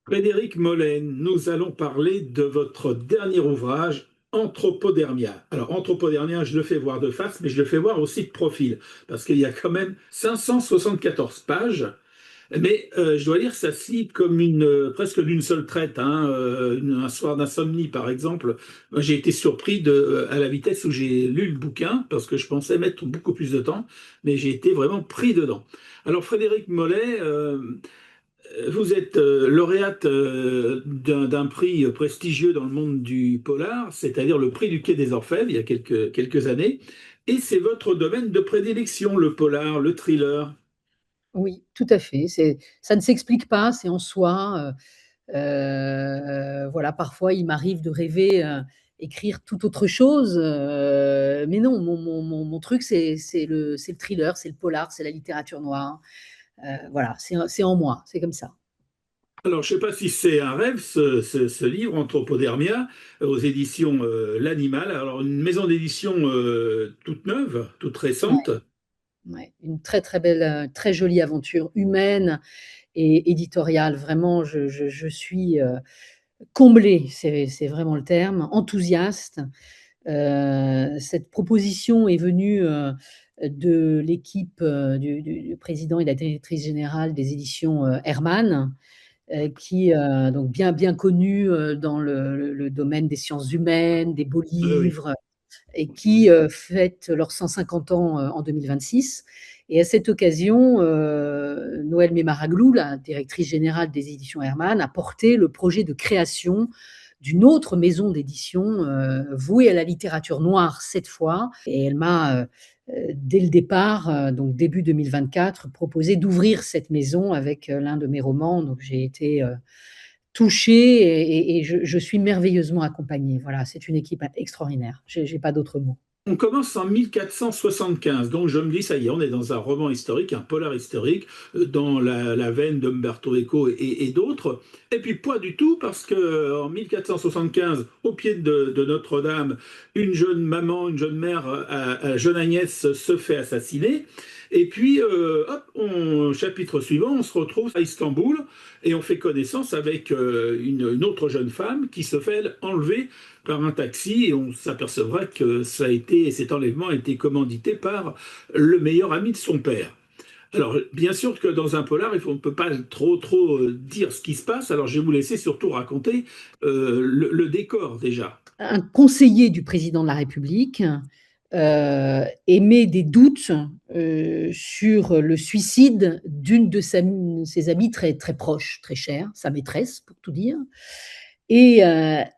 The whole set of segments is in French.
Frédéric Mollen, nous allons parler de votre dernier ouvrage, Anthropodermia. Alors, Anthropodermia, je le fais voir de face, mais je le fais voir aussi de profil, parce qu'il y a quand même 574 pages. Mais je dois dire, ça se lit comme presque d'une seule traite, hein. Un soir d'insomnie, par exemple, moi, j'ai été surpris à la vitesse où j'ai lu le bouquin, parce que je pensais mettre beaucoup plus de temps, mais j'ai été vraiment pris dedans. Alors, Frédéric Mollet, vous êtes lauréate d'un prix prestigieux dans le monde du polar, c'est-à-dire le prix du Quai des Orfèvres, il y a quelques années, et c'est votre domaine de prédilection, le polar, le thriller. Oui, tout à fait. Ça ne s'explique pas, c'est en soi. Voilà, parfois il m'arrive de rêver écrire tout autre chose, mais non, mon truc c'est le thriller, c'est le polar, c'est la littérature noire. Voilà, c'est en moi, c'est comme ça. Alors, je ne sais pas si c'est un rêve, ce livre, Anthropodermia, aux éditions L'Animal. Alors, une maison d'édition toute neuve, toute récente. Ouais, ouais. Une très très belle, très jolie aventure humaine et éditoriale. Vraiment, je suis comblée, c'est vraiment le terme, enthousiaste. Cette proposition est venue de l'équipe du président et de la directrice générale des éditions Hermann, qui donc bien connue dans le domaine des sciences humaines, des beaux Oui. livres, et qui fêtent leurs 150 ans en 2026. Et à cette occasion, Noël Memaraglou, la directrice générale des éditions Hermann, a porté le projet de création d'une autre maison d'édition vouée à la littérature noire cette fois. Et elle m'a, dès le départ, donc début 2024, proposé d'ouvrir cette maison avec l'un de mes romans. Donc j'ai été touchée et je suis merveilleusement accompagnée. Voilà, c'est une équipe extraordinaire. J'ai pas d'autres mots. On commence en 1475, donc je me dis, ça y est, on est dans un roman historique, un polar historique, dans la veine d'Umberto Eco et d'autres. Et puis pas du tout, parce que en 1475, au pied de Notre-Dame, une jeune maman, une jeune mère, jeune Agnès se fait assassiner. Et puis, hop, chapitre suivant, on se retrouve à Istanbul et on fait connaissance avec une autre jeune femme qui se fait elle, enlever par un taxi et on s'apercevra que cet enlèvement a été commandité par le meilleur ami de son père. Alors, bien sûr que dans un polar, on ne peut pas trop dire ce qui se passe. Alors, je vais vous laisser surtout raconter le décor déjà. Un conseiller du président de la République émet des doutes sur le suicide d'une de ses amies très, très proches, très chère, sa maîtresse, pour tout dire. Et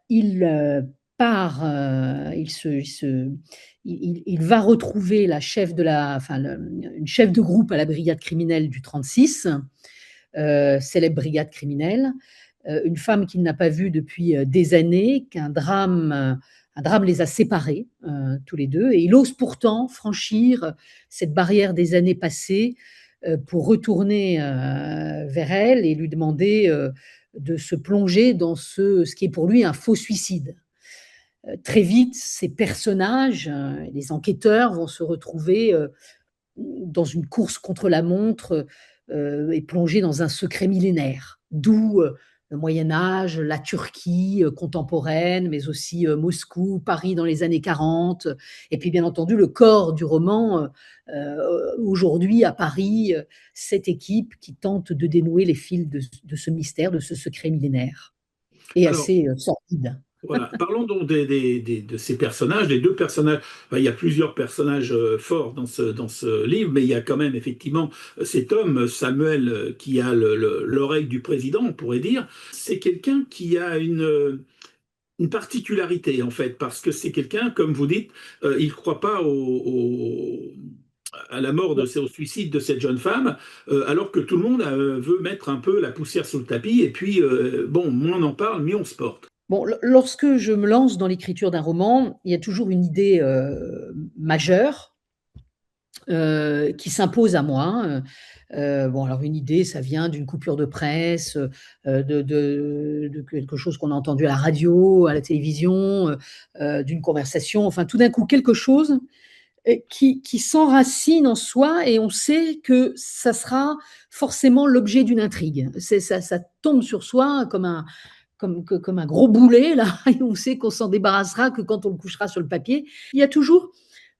il part, il va retrouver la chef de enfin, une chef de groupe à la brigade criminelle du 36, célèbre brigade criminelle, une femme qu'il n'a pas vue depuis des années, un drame les a séparés tous les deux, et il ose pourtant franchir cette barrière des années passées pour retourner vers elle et lui demander de se plonger dans ce qui est pour lui un faux suicide. Très vite, ces personnages, les enquêteurs, vont se retrouver dans une course contre la montre et plongés dans un secret millénaire, d'où le Moyen Âge, la Turquie contemporaine, mais aussi Moscou, Paris dans les années 40, et puis bien entendu le corps du roman aujourd'hui à Paris, cette équipe qui tente de dénouer les fils de ce mystère, de ce secret millénaire, et Alors, assez sordide. voilà. Parlons donc de ces personnages, des deux personnages. Enfin, il y a plusieurs personnages forts dans ce livre, mais il y a quand même effectivement cet homme, Samuel, qui a l'oreille du président, on pourrait dire. C'est quelqu'un qui a une particularité, en fait, parce que c'est quelqu'un, comme vous dites, il ne croit pas à la mort au suicide de cette jeune femme, alors que tout le monde veut mettre un peu la poussière sous le tapis, et puis, bon, moins on en parle, mieux on se porte. Bon, lorsque je me lance dans l'écriture d'un roman, il y a toujours une idée majeure qui s'impose à moi. Bon, alors une idée, ça vient d'une coupure de presse, de quelque chose qu'on a entendu à la radio, à la télévision, d'une conversation, enfin tout d'un coup quelque chose qui s'enracine en soi et on sait que ça sera forcément l'objet d'une intrigue. Ça tombe sur soi comme un gros boulet, là, et on sait qu'on s'en débarrassera que quand on le couchera sur le papier. Il y a toujours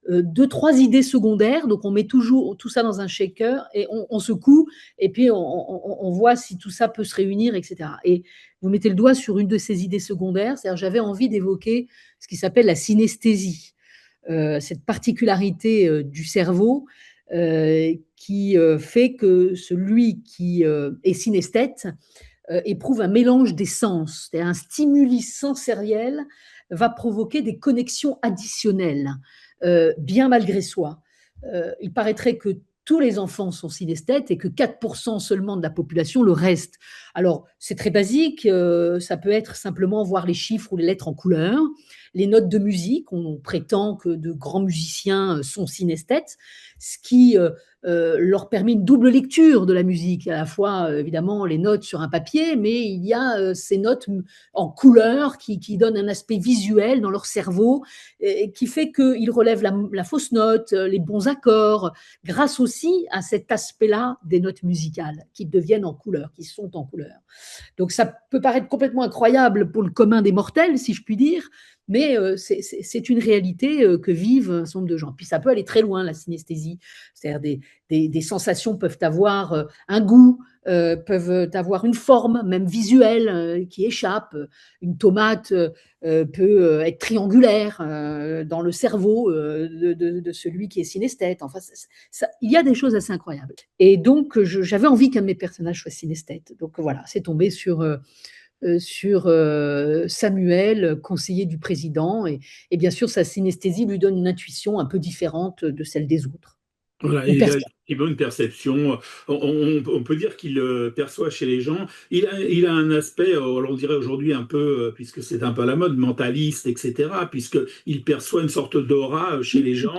deux, trois idées secondaires, donc on met toujours tout ça dans un shaker et on secoue, et puis on voit si tout ça peut se réunir, etc. Et vous mettez le doigt sur une de ces idées secondaires, c'est-à-dire j'avais envie d'évoquer ce qui s'appelle la synesthésie, cette particularité du cerveau qui fait que celui qui est synesthète éprouve un mélange des sens. C'est-à-dire un stimuli sensoriel va provoquer des connexions additionnelles, bien malgré soi. Il paraîtrait que tous les enfants sont synesthètes et que 4% seulement de la population le reste. Alors, c'est très basique, ça peut être simplement voir les chiffres ou les lettres en couleur, les notes de musique, on prétend que de grands musiciens sont synesthètes, ce qui leur permet une double lecture de la musique, à la fois évidemment les notes sur un papier, mais il y a ces notes en couleur qui donnent un aspect visuel dans leur cerveau, et qui fait qu'ils relèvent la fausse note, les bons accords, grâce aussi à cet aspect-là des notes musicales qui deviennent en couleur, qui sont en couleur. Donc ça peut paraître complètement incroyable pour le commun des mortels, si je puis dire, mais c'est une réalité que vivent un certain nombre de gens. Puis ça peut aller très loin, la synesthésie, c'est-à-dire des sensations peuvent avoir un goût, peuvent avoir une forme, même visuelle, qui échappe. Une tomate peut être triangulaire dans le cerveau de celui qui est synesthète. Enfin, il y a des choses assez incroyables. Et donc, j'avais envie qu'un de mes personnages soit synesthète. Donc voilà, c'est tombé sur Samuel, conseiller du président, et bien sûr, sa synesthésie lui donne une intuition un peu différente de celle des autres. Voilà, Ou il a personne. effectivement une perception. On peut dire qu'il perçoit chez les gens. Il a un aspect, on dirait aujourd'hui un peu, puisque c'est un peu la mode, mentaliste, etc., puisqu'il perçoit une sorte d'aura chez les gens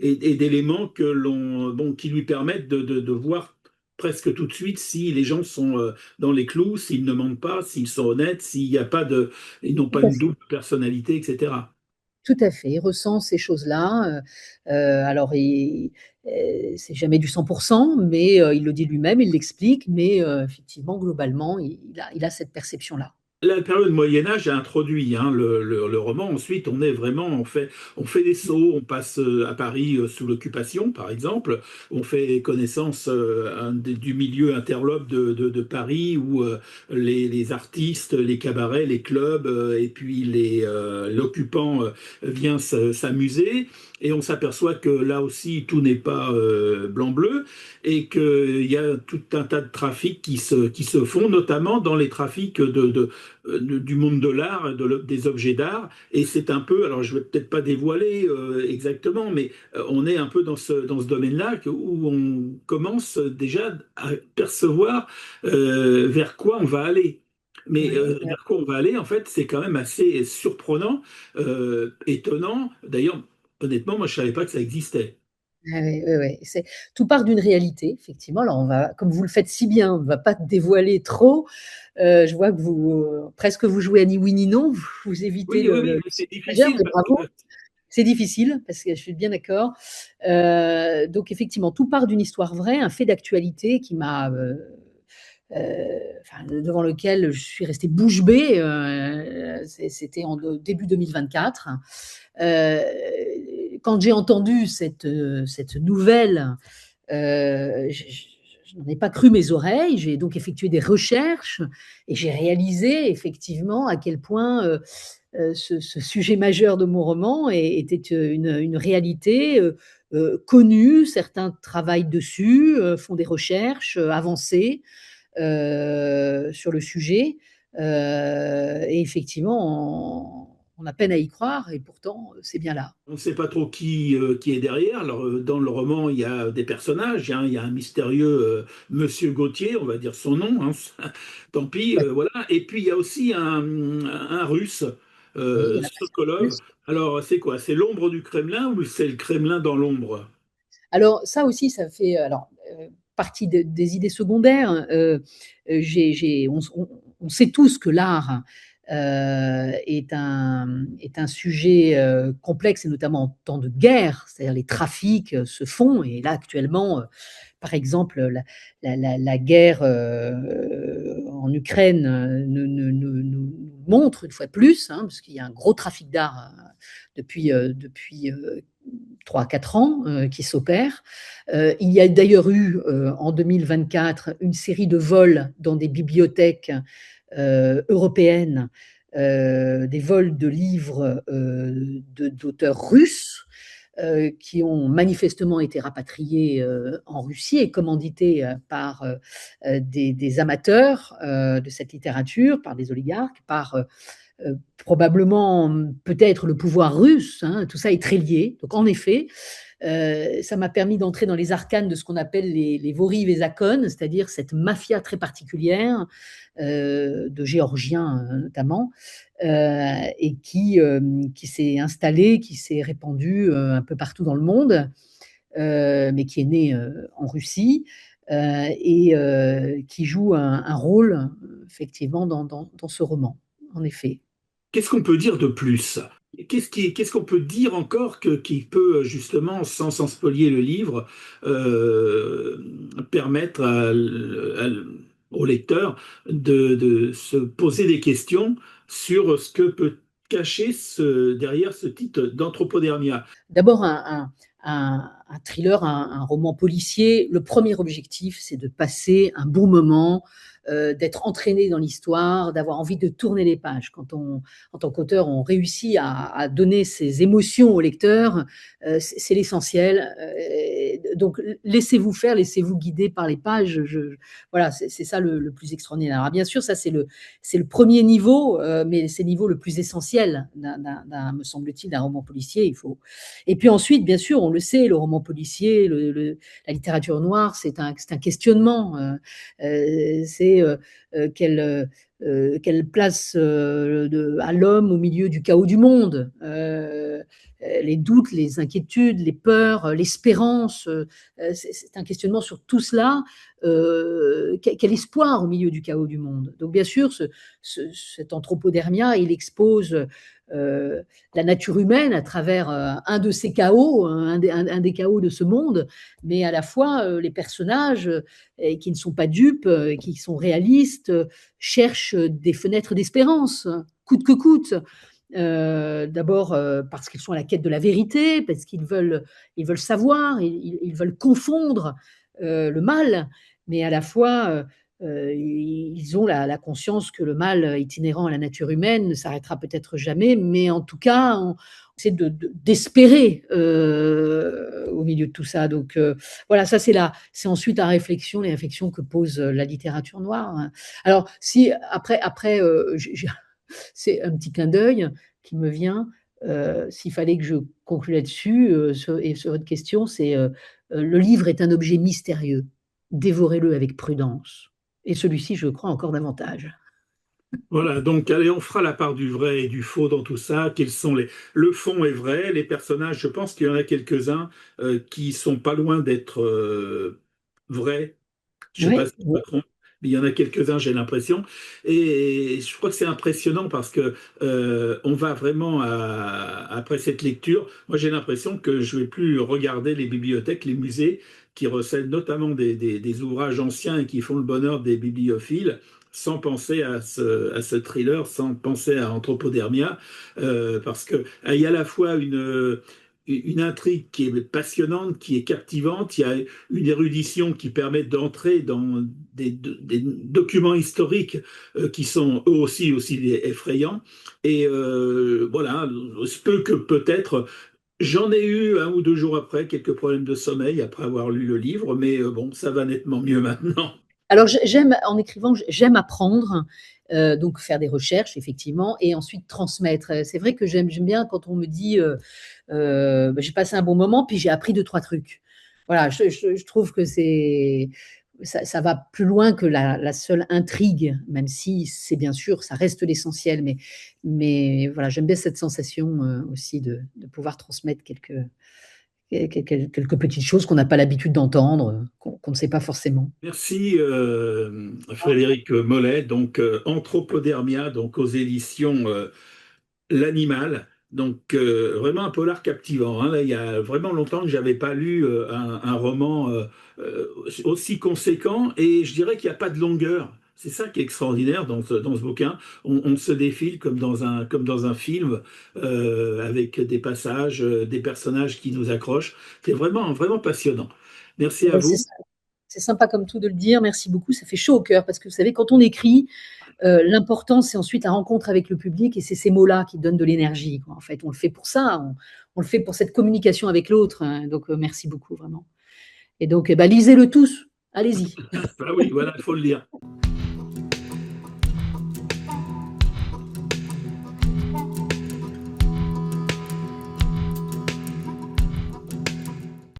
et d'éléments bon, qui lui permettent de voir presque tout de suite si les gens sont dans les clous, s'ils ne mentent pas, s'ils sont honnêtes, s'il n'y a pas ils n'ont pas Tout à une fait. double personnalité, etc. Tout à fait, il ressent ces choses-là. Alors, c'est jamais du 100%, mais il le dit lui-même, il l'explique, mais effectivement, globalement, il a cette perception-là. La période Moyen Âge a introduit le roman. Ensuite, on est vraiment, on fait des sauts, on passe à Paris sous l'occupation, par exemple. On fait connaissance du milieu interlope de Paris où les artistes, les cabarets, les clubs et puis l'occupant vient s'amuser. Et on s'aperçoit que là aussi, tout n'est pas blanc-bleu et qu'il y a tout un tas de trafics qui se font, notamment dans les trafics du monde de l'art, des objets d'art. Et c'est un peu, alors je vais peut-être pas dévoiler exactement, mais on est un peu dans ce domaine-là où on commence déjà à percevoir vers quoi on va aller. Mais Ouais. vers quoi on va aller, en fait, c'est quand même assez surprenant, étonnant. D'ailleurs, honnêtement, moi, je savais pas que ça existait. Ouais, ouais, ouais, ouais. Tout part d'une réalité, effectivement. Alors, comme vous le faites si bien, on ne va pas dévoiler trop. Je vois que presque vous jouez à ni oui ni non, vous évitez Oui, oui, oui, le mais c'est sujet majeur, difficile mais parce bravo. que C'est difficile, parce que je suis bien d'accord. Donc, effectivement, tout part d'une histoire vraie, un fait d'actualité qui m'a, enfin, devant lequel je suis restée bouche bée. C'était en début 2024. Euh, Quand j'ai entendu cette nouvelle, je n'en ai pas cru mes oreilles. J'ai donc effectué des recherches et j'ai réalisé effectivement à quel point ce sujet majeur de mon roman était une réalité connue. Certains travaillent dessus, font des recherches avancées sur le sujet. Et effectivement, on a peine à y croire, et pourtant, c'est bien là. on ne sait pas trop qui est derrière. Alors, dans le roman, il y a des personnages. Hein. Il y a un mystérieux Monsieur Gauthier, on va dire son nom. Hein. Tant pis, voilà. Et puis, il y a aussi un Russe, Oui, il y en a Sokolov. plus. Alors, c'est quoi? C'est l'ombre du Kremlin ou c'est le Kremlin dans l'ombre? Alors, ça aussi, ça fait partie des idées secondaires. On sait tous que l'art est un sujet complexe, et notamment en temps de guerre, c'est-à-dire les trafics se font, et là actuellement, par exemple, la guerre en Ukraine nous montre une fois de plus, hein, parce qu'il y a un gros trafic d'art depuis 3 à 4 ans qui s'opère. Il y a d'ailleurs eu en 2024 une série de vols dans des bibliothèques européennes, des vols de livres d'auteurs russes qui ont manifestement été rapatriés en Russie et commandités par des amateurs de cette littérature, par des oligarques, par probablement peut-être le pouvoir russe, hein, tout ça est très lié. Donc en effet, ça m'a permis d'entrer dans les arcanes de ce qu'on appelle les Vori Vesakon, c'est-à-dire cette mafia très particulière de Géorgiens notamment, et qui s'est installée, qui s'est répandue un peu partout dans le monde, mais qui est née en Russie. Et qui joue un rôle effectivement dans ce roman, en effet. Qu'est-ce qu'on peut dire de plus? Qu'est-ce qu'on peut dire encore qui peut justement, sans spolier le livre, euh, permettre au lecteur de se poser des questions sur ce que peut cacher derrière ce titre d'Anthropodermia? D'abord, un thriller, un roman policier. Le premier objectif, c'est de passer un bon moment, d'être entraîné dans l'histoire, d'avoir envie de tourner les pages. Quand en tant qu'auteur, on réussit à donner ses émotions au lecteur, c'est l'essentiel. Donc, laissez-vous faire, laissez-vous guider par les pages. Voilà, c'est ça le plus extraordinaire. Alors, bien sûr, ça, c'est le premier niveau, mais c'est le niveau le plus essentiel, me semble-t-il, d'un roman policier. Et puis ensuite, bien sûr, on le sait, le roman policier, la littérature noire, c'est un questionnement. C'est quelle place à l'homme au milieu du chaos du monde. Les doutes, les inquiétudes, les peurs, l'espérance. C'est un questionnement sur tout cela. Quel espoir au milieu du chaos du monde. Donc bien sûr, cet anthropodermia, il expose la nature humaine à travers un de ces chaos, un des chaos de ce monde, mais à la fois les personnages qui ne sont pas dupes, qui sont réalistes, cherchent des fenêtres d'espérance, coûte que coûte. D'abord parce qu'ils sont à la quête de la vérité, parce ils veulent savoir, ils veulent confondre le mal, mais à la fois ils ont la conscience que le mal itinérant à la nature humaine ne s'arrêtera peut-être jamais, mais en tout cas, on essaie d'espérer au milieu de tout ça. Donc voilà, ça c'est ensuite les réflexions que pose la littérature noire. Alors si après c'est un petit clin d'œil qui me vient. S'il fallait que je conclue là-dessus, et sur votre question, c'est le livre est un objet mystérieux. Dévorez-le avec prudence. Et celui-ci, je crois encore davantage. Voilà, donc allez, on fera la part du vrai et du faux dans tout ça. Quels sont le fond est vrai, les personnages, je pense qu'il y en a quelques-uns qui sont pas loin d'être vrais. Je sais pas Oui, si je me trompe, mais il y en a quelques-uns, j'ai l'impression. Et je crois que c'est impressionnant parce que on va vraiment après cette lecture. Moi, j'ai l'impression que je vais plus regarder les bibliothèques, les musées qui recèlent notamment des ouvrages anciens et qui font le bonheur des bibliophiles, sans penser à ce thriller, sans penser à Anthropodermia, parce que il y a à la fois une intrigue qui est passionnante, qui est captivante. Il y a une érudition qui permet d'entrer dans des documents historiques qui sont eux aussi effrayants. Et voilà, se peut que peut-être j'en ai eu un ou deux jours après quelques problèmes de sommeil après avoir lu le livre, mais bon, ça va nettement mieux maintenant. alors j'aime en écrivant, j'aime apprendre, donc faire des recherches effectivement, et ensuite transmettre. C'est vrai que j'aime bien quand on me dit bah, j'ai passé un bon moment, puis j'ai appris deux trois trucs. Voilà, je trouve que ça va plus loin que la seule intrigue, même si c'est bien sûr, ça reste l'essentiel, mais voilà, j'aime bien cette sensation aussi de pouvoir transmettre quelques petites choses qu'on n'a pas l'habitude d'entendre, qu'on ne sait pas forcément. Merci Frédéric Mollet, donc Anthropodermia, donc aux éditions L'Animal. Donc vraiment un polar captivant, hein. Là, il y a vraiment longtemps que j'avais pas lu un roman aussi conséquent et je dirais qu'il n'y a pas de longueur. C'est ça qui est extraordinaire dans ce bouquin. On se défile comme dans un film avec des passages, des personnages qui nous accrochent. C'est vraiment, vraiment passionnant. Merci à Ouais, vous. c'est sympa comme tout de le dire, merci beaucoup, ça fait chaud au cœur parce que vous savez, quand on écrit, l'important, c'est ensuite la rencontre avec le public et c'est ces mots-là qui donnent de l'énergie, quoi. En fait, on le fait pour ça, on le fait pour cette communication avec l'autre, hein, donc merci beaucoup, vraiment. Et donc, eh ben, lisez-le tous, allez-y. Ah oui, voilà, il faut le lire.